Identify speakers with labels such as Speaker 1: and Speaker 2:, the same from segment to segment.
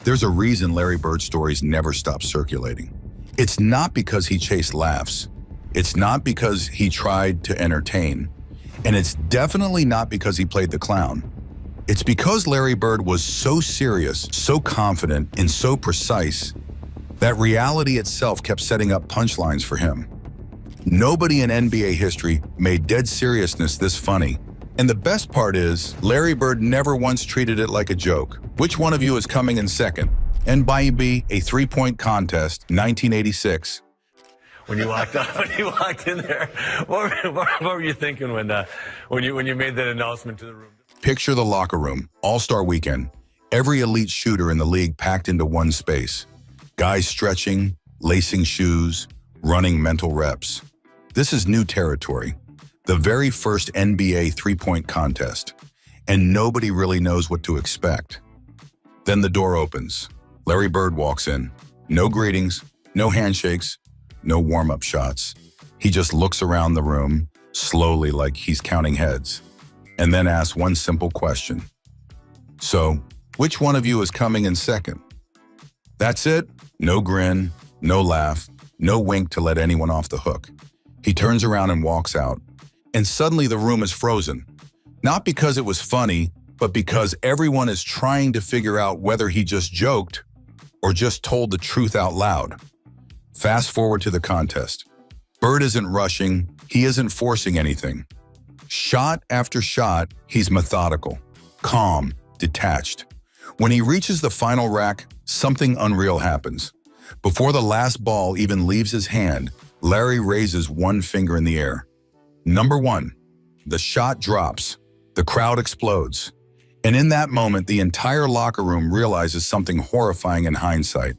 Speaker 1: There's a reason Larry Bird stories never stop circulating. It's not because he chased laughs. It's not because he tried to entertain. And it's definitely not because he played the clown. It's because Larry Bird was so serious, so confident, and so precise that reality itself kept setting up punchlines for him. Nobody in NBA history made dead seriousness this funny. And the best part is, Larry Bird never once treated it like a joke. Which one of you is coming in second? NBA, a three-point contest, 1986.
Speaker 2: When you walked in there, what were you thinking when you made that announcement to the room?
Speaker 1: Picture the locker room, All-Star Weekend. Every elite shooter in the league packed into one space. Guys stretching, lacing shoes, running mental reps. This is new territory. The very first NBA three-point contest. And nobody really knows what to expect. Then the door opens. Larry Bird walks in. No greetings, no handshakes, no warm-up shots. He just looks around the room, slowly like he's counting heads, and then asks one simple question. So, which one of you is coming in second? That's it. No grin, no laugh, no wink to let anyone off the hook. He turns around and walks out, and suddenly the room is frozen. Not because it was funny, but because everyone is trying to figure out whether he just joked or just told the truth out loud. Fast forward to the contest. Bird isn't rushing, he isn't forcing anything. Shot after shot, he's methodical, calm, detached. When he reaches the final rack, something unreal happens. Before the last ball even leaves his hand, Larry raises one finger in the air. Number one, the shot drops, the crowd explodes. And in that moment, the entire locker room realizes something horrifying in hindsight.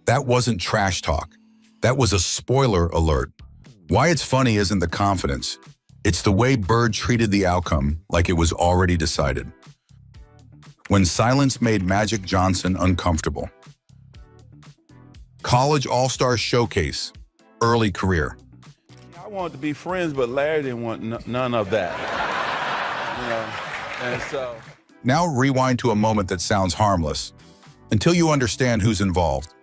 Speaker 1: That wasn't trash talk. That was a spoiler alert. Why it's funny isn't the confidence. It's the way Bird treated the outcome like it was already decided. When silence made Magic Johnson uncomfortable. College All-Star Showcase, early career.
Speaker 3: I wanted to be friends, but Larry didn't want none of that. And so...
Speaker 1: Now rewind to a moment that sounds harmless, until you understand who's involved.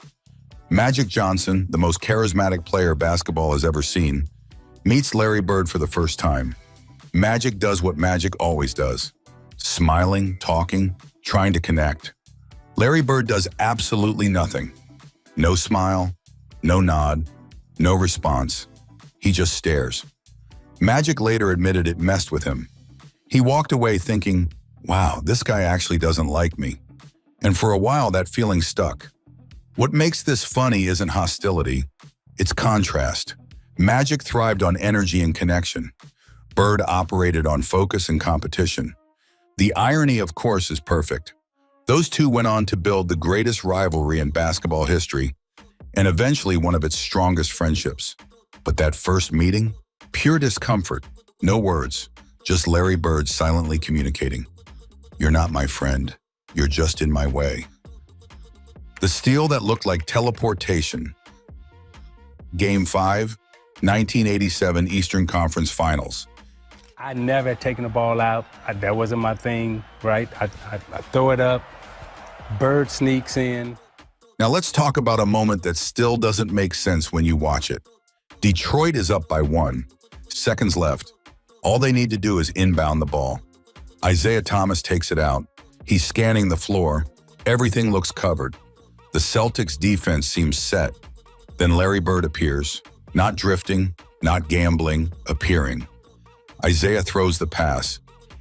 Speaker 1: Magic Johnson, the most charismatic player basketball has ever seen, meets Larry Bird for the first time. Magic does what Magic always does. Smiling, talking, trying to connect. Larry Bird does absolutely nothing. No smile, no nod, no response. He just stares. Magic later admitted it messed with him. He walked away thinking, wow, this guy actually doesn't like me. And for a while, that feeling stuck. What makes this funny isn't hostility, it's contrast. Magic thrived on energy and connection. Bird operated on focus and competition. The irony, of course, is perfect. Those two went on to build the greatest rivalry in basketball history, and eventually one of its strongest friendships. But that first meeting? Pure discomfort, no words, just Larry Bird silently communicating. You're not my friend, you're just in my way. The steal that looked like teleportation. Game 5, 1987 Eastern Conference Finals.
Speaker 4: I never had taken the ball out. That wasn't my thing, right? I throw it up, Bird sneaks in.
Speaker 1: Now let's talk about a moment that still doesn't make sense when you watch it. Detroit is up by 1, seconds left. All they need to do is inbound the ball. Isiah Thomas takes it out. He's scanning the floor. Everything looks covered. The Celtics defense seems set. Then Larry Bird appears, not drifting, not gambling, appearing. Isiah throws the pass,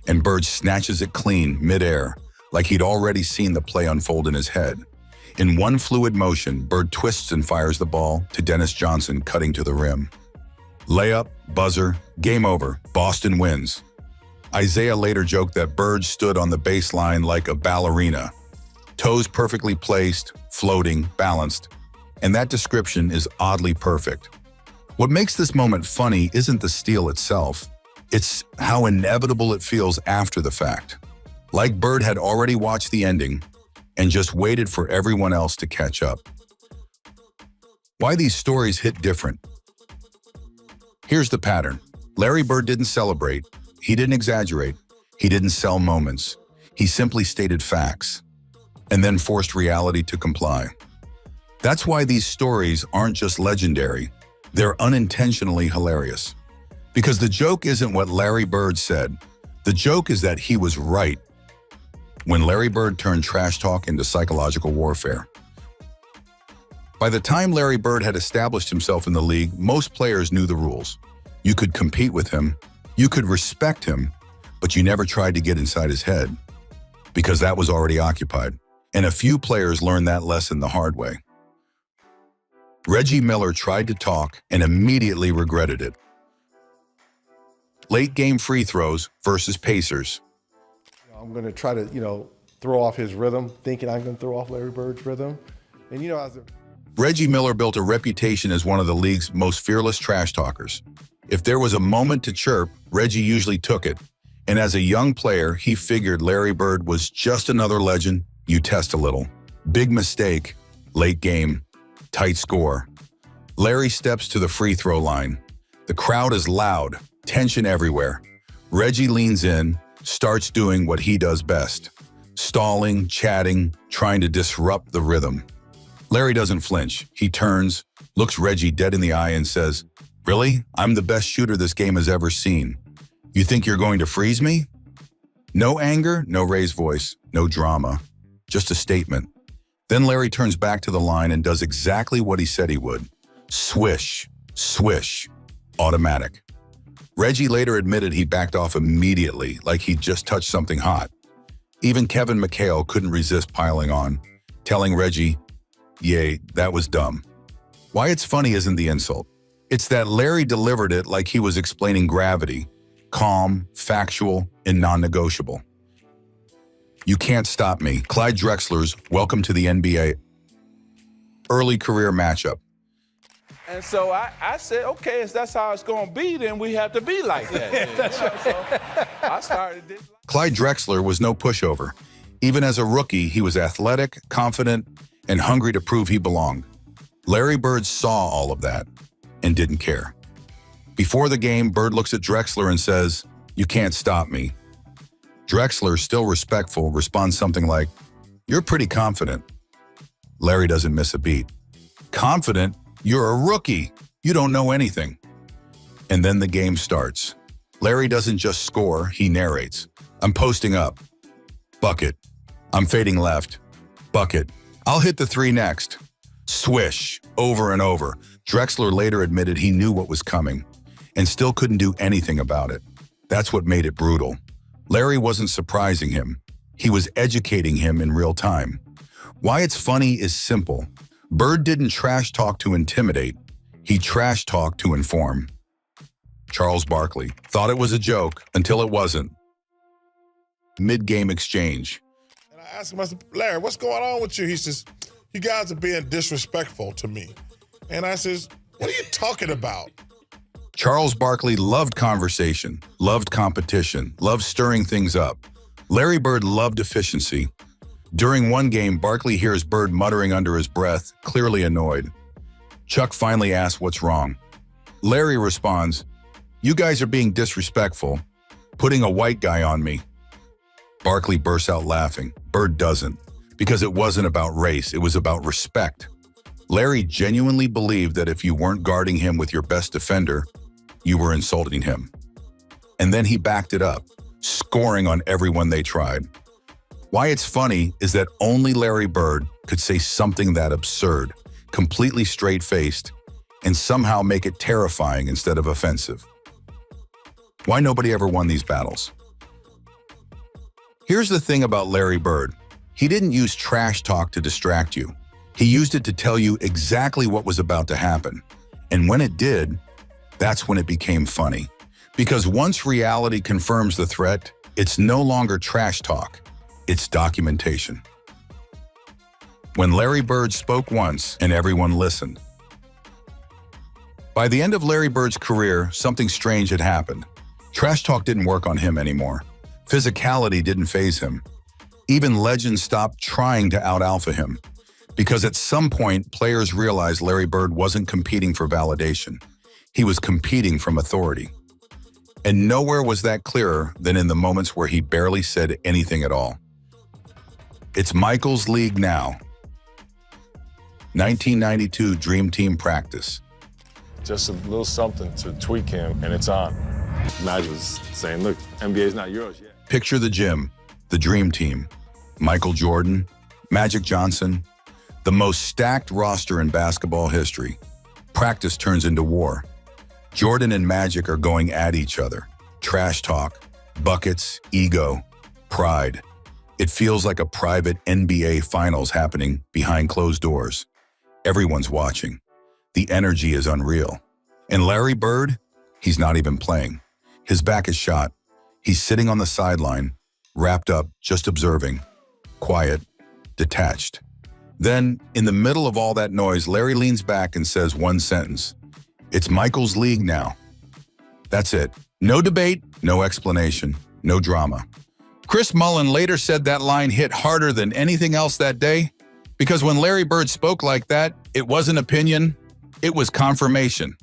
Speaker 1: and Bird snatches it clean midair, like he'd already seen the play unfold in his head. In one fluid motion, Bird twists and fires the ball to Dennis Johnson cutting to the rim. Layup, buzzer, game over, Boston wins. Isiah later joked that Bird stood on the baseline like a ballerina. Toes perfectly placed, floating, balanced. And that description is oddly perfect. What makes this moment funny isn't the steal itself. It's how inevitable it feels after the fact. Like Bird had already watched the ending and just waited for everyone else to catch up. Why these stories hit different? Here's the pattern. Larry Bird didn't celebrate. He didn't exaggerate. He didn't sell moments. He simply stated facts. and then forced reality to comply. That's why these stories aren't just legendary, they're unintentionally hilarious. Because the joke isn't what Larry Bird said, the joke is that he was right. When Larry Bird turned trash talk into psychological warfare. By the time Larry Bird had established himself in the league, most players knew the rules. You could compete with him, you could respect him, but you never tried to get inside his head, because that was already occupied. And a few players learned that lesson the hard way. Reggie Miller tried to talk and immediately regretted it. Late game free throws versus Pacers.
Speaker 5: I'm going to try to, throw off his rhythm, thinking I'm going to throw off Larry Bird's rhythm. And,
Speaker 1: Reggie Miller built a reputation as one of the league's most fearless trash talkers. If there was a moment to chirp, Reggie usually took it. And as a young player, he figured Larry Bird was just another legend. You test a little. Big mistake, late game, tight score. Larry steps to the free throw line. The crowd is loud, tension everywhere. Reggie leans in, starts doing what he does best. Stalling, chatting, trying to disrupt the rhythm. Larry doesn't flinch. He turns, looks Reggie dead in the eye and says, "Really? I'm the best shooter this game has ever seen. You think you're going to freeze me?" No anger, no raised voice, no drama. Just a statement. Then Larry turns back to the line and does exactly what he said he would. Swish, swish, automatic. Reggie later admitted he backed off immediately, like he'd just touched something hot. Even Kevin McHale couldn't resist piling on, telling Reggie, "Yay, that was dumb." Why it's funny isn't the insult. It's that Larry delivered it like he was explaining gravity, calm, factual, and non-negotiable. You can't stop me. Clyde Drexler's welcome to the NBA early career matchup.
Speaker 3: And so I said, okay, if that's how it's going to be, then we have to be like that. That's right. So I started this.
Speaker 1: Clyde Drexler was no pushover. Even as a rookie, he was athletic, confident, and hungry to prove he belonged. Larry Bird saw all of that and didn't care. Before the game, Bird looks at Drexler and says, "You can't stop me." Drexler, still respectful, responds something like, "You're pretty confident." Larry doesn't miss a beat. "Confident? You're a rookie. You don't know anything." And then the game starts. Larry doesn't just score, he narrates. "I'm posting up. Bucket. I'm fading left. Bucket. I'll hit the three next." Swish, over and over. Drexler later admitted he knew what was coming and still couldn't do anything about it. That's what made it brutal. Larry wasn't surprising him. He was educating him in real time. Why it's funny is simple. Bird didn't trash talk to intimidate. He trash talked to inform. Charles Barkley thought it was a joke until it wasn't. Mid-game exchange.
Speaker 6: And I asked him, I said, "Larry, what's going on with you?" He says, "You guys are being disrespectful to me." And I says, "What are you talking about?"
Speaker 1: Charles Barkley loved conversation, loved competition, loved stirring things up. Larry Bird loved efficiency. During one game, Barkley hears Bird muttering under his breath, clearly annoyed. Chuck finally asks what's wrong. Larry responds, "You guys are being disrespectful, putting a white guy on me." Barkley bursts out laughing. Bird doesn't, because it wasn't about race, it was about respect. Larry genuinely believed that if you weren't guarding him with your best defender, you were insulting him. And then he backed it up, scoring on everyone they tried. Why it's funny is that only Larry Bird could say something that absurd, completely straight-faced, and somehow make it terrifying instead of offensive. Why nobody ever won these battles? Here's the thing about Larry Bird. He didn't use trash talk to distract you. He used it to tell you exactly what was about to happen. And when it did, that's when it became funny. Because once reality confirms the threat, it's no longer trash talk. It's documentation. When Larry Bird spoke once and everyone listened. By the end of Larry Bird's career, something strange had happened. Trash talk didn't work on him anymore. Physicality didn't faze him. Even legends stopped trying to out-alpha him. Because at some point, players realized Larry Bird wasn't competing for validation. He was competing from authority. And nowhere was that clearer than in the moments where he barely said anything at all. It's Michael's league now. 1992 Dream Team practice.
Speaker 7: Just a little something to tweak him, and it's on. Magic was saying, look, NBA's not yours yet.
Speaker 1: Picture the gym, the Dream Team. Michael Jordan, Magic Johnson, the most stacked roster in basketball history. Practice turns into war. Jordan and Magic are going at each other. Trash talk, buckets, ego, pride. It feels like a private NBA finals happening behind closed doors. Everyone's watching. The energy is unreal. And Larry Bird, he's not even playing. His back is shot. He's sitting on the sideline, wrapped up, just observing. Quiet, detached. Then, in the middle of all that noise, Larry leans back and says one sentence. It's Michael's league now. That's it. No debate, no explanation, no drama. Chris Mullin later said that line hit harder than anything else that day, because when Larry Bird spoke like that, it wasn't opinion, it was confirmation.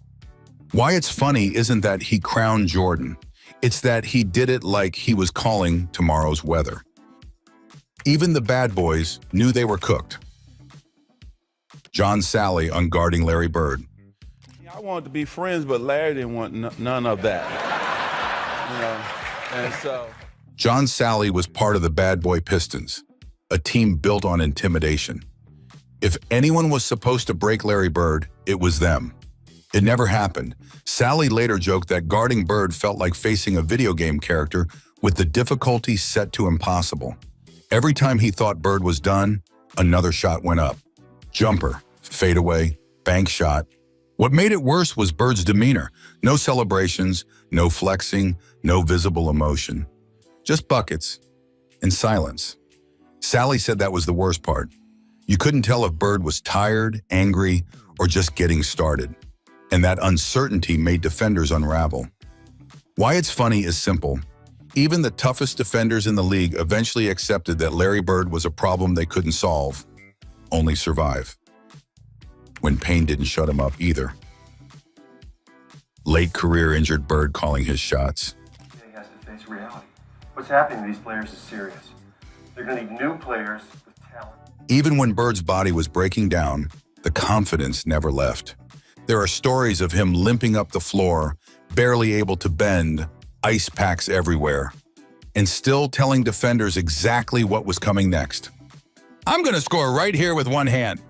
Speaker 1: Why it's funny isn't that he crowned Jordan. It's that he did it like he was calling tomorrow's weather. Even the bad boys knew they were cooked. John Sally on guarding Larry Bird.
Speaker 3: I wanted to be friends, but Larry didn't want none of that. And so...
Speaker 1: John Sally was part of the Bad Boy Pistons, a team built on intimidation. If anyone was supposed to break Larry Bird, it was them. It never happened. Sally later joked that guarding Bird felt like facing a video game character with the difficulty set to impossible. Every time he thought Bird was done, another shot went up. Jumper, fadeaway, bank shot. What made it worse was Bird's demeanor. No celebrations, no flexing, no visible emotion. Just buckets and silence. Sally said that was the worst part. You couldn't tell if Bird was tired, angry, or just getting started. And that uncertainty made defenders unravel. Why it's funny is simple. Even the toughest defenders in the league eventually accepted that Larry Bird was a problem they couldn't solve, only survive. When pain didn't shut him up either. Late career injured Bird calling his shots.
Speaker 8: He has to face reality. What's happening to these players is serious. They're going to need new players with talent.
Speaker 1: Even when Bird's body was breaking down, the confidence never left. There are stories of him limping up the floor, barely able to bend, ice packs everywhere, and still telling defenders exactly what was coming next. I'm going to score right here with one hand.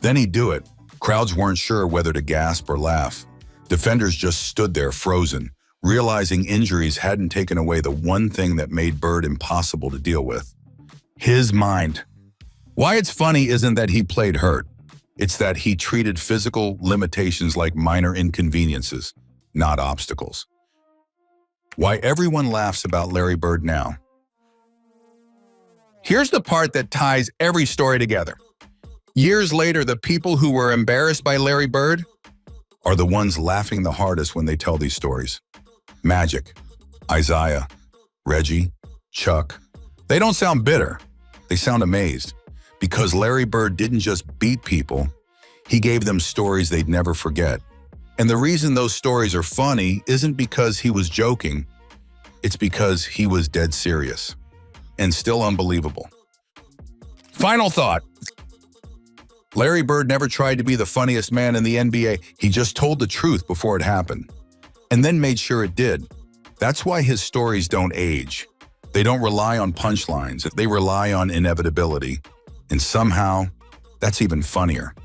Speaker 1: Then he'd do it. Crowds weren't sure whether to gasp or laugh. Defenders just stood there frozen, realizing injuries hadn't taken away the one thing that made Bird impossible to deal with. His mind. Why it's funny isn't that he played hurt. It's that he treated physical limitations like minor inconveniences, not obstacles. Why everyone laughs about Larry Bird now. Here's the part that ties every story together. Years later, the people who were embarrassed by Larry Bird are the ones laughing the hardest when they tell these stories. Magic, Isiah, Reggie, Chuck. They don't sound bitter. They sound amazed. Because Larry Bird didn't just beat people, he gave them stories they'd never forget. And the reason those stories are funny isn't because he was joking. It's because he was dead serious. And still unbelievable. Final thought. Larry Bird never tried to be the funniest man in the NBA. He just told the truth before it happened. And then made sure it did. That's why his stories don't age. They don't rely on punchlines. They rely on inevitability. And somehow, that's even funnier.